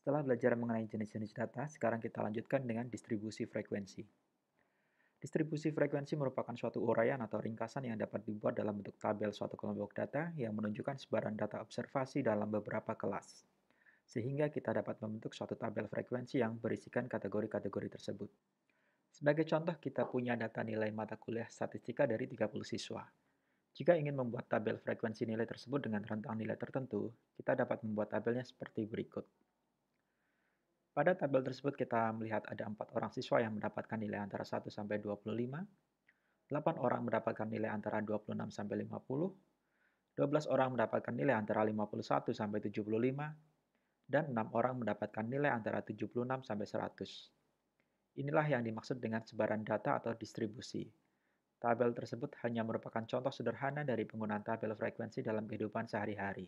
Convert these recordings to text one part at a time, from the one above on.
Setelah belajar mengenai jenis-jenis data, sekarang kita lanjutkan dengan distribusi frekuensi. Distribusi frekuensi merupakan suatu uraian atau ringkasan yang dapat dibuat dalam bentuk tabel suatu kelompok data yang menunjukkan sebaran data observasi dalam beberapa kelas. Sehingga kita dapat membentuk suatu tabel frekuensi yang berisikan kategori-kategori tersebut. Sebagai contoh, kita punya data nilai mata kuliah statistika dari 30 siswa. Jika ingin membuat tabel frekuensi nilai tersebut dengan rentang nilai tertentu, kita dapat membuat tabelnya seperti berikut. Pada tabel tersebut kita melihat ada 4 orang siswa yang mendapatkan nilai antara 1 sampai 25, 8 orang mendapatkan nilai antara 26 sampai 50, 12 orang mendapatkan nilai antara 51 sampai 75, dan 6 orang mendapatkan nilai antara 76 sampai 100. Inilah yang dimaksud dengan sebaran data atau distribusi. Tabel tersebut hanya merupakan contoh sederhana dari penggunaan tabel frekuensi dalam kehidupan sehari-hari.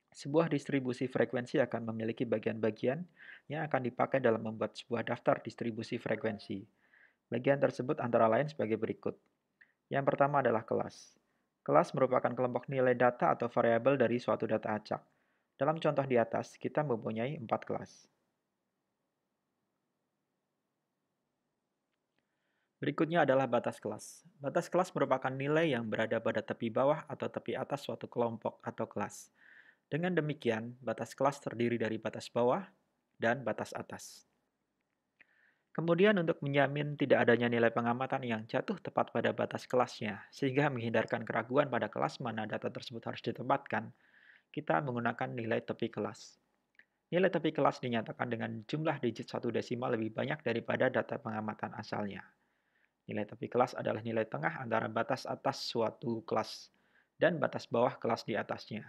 Sebuah distribusi frekuensi akan memiliki bagian-bagian yang akan dipakai dalam membuat sebuah daftar distribusi frekuensi. Bagian tersebut antara lain sebagai berikut. Yang pertama adalah kelas. Kelas merupakan kelompok nilai data atau variabel dari suatu data acak. Dalam contoh di atas, kita mempunyai 4 kelas. Berikutnya adalah batas kelas. Batas kelas merupakan nilai yang berada pada tepi bawah atau tepi atas suatu kelompok atau kelas. Dengan demikian, batas kelas terdiri dari batas bawah dan batas atas. Kemudian untuk menjamin tidak adanya nilai pengamatan yang jatuh tepat pada batas kelasnya, sehingga menghindarkan keraguan pada kelas mana data tersebut harus ditempatkan, kita menggunakan nilai tepi kelas. Nilai tepi kelas dinyatakan dengan jumlah digit satu desimal lebih banyak daripada data pengamatan asalnya. Nilai tepi kelas adalah nilai tengah antara batas atas suatu kelas dan batas bawah kelas di atasnya.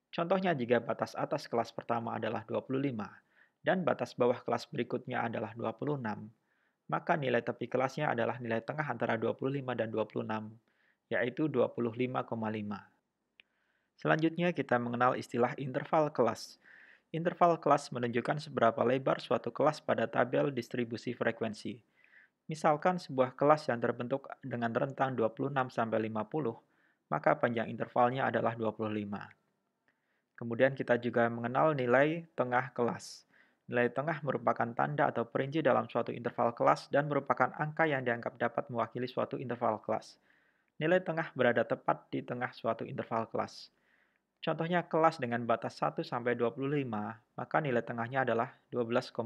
Contohnya jika batas atas kelas pertama adalah 25 dan batas bawah kelas berikutnya adalah 26, maka nilai tepi kelasnya adalah nilai tengah antara 25 dan 26, yaitu 25,5. Selanjutnya kita mengenal istilah interval kelas. Interval kelas menunjukkan seberapa lebar suatu kelas pada tabel distribusi frekuensi. Misalkan sebuah kelas yang terbentuk dengan rentang 26 sampai 50, maka panjang intervalnya adalah 25. Kemudian kita juga mengenal nilai tengah kelas. Nilai tengah merupakan tanda atau perinci dalam suatu interval kelas dan merupakan angka yang dianggap dapat mewakili suatu interval kelas. Nilai tengah berada tepat di tengah suatu interval kelas. Contohnya kelas dengan batas 1 sampai 25, maka nilai tengahnya adalah 12,5.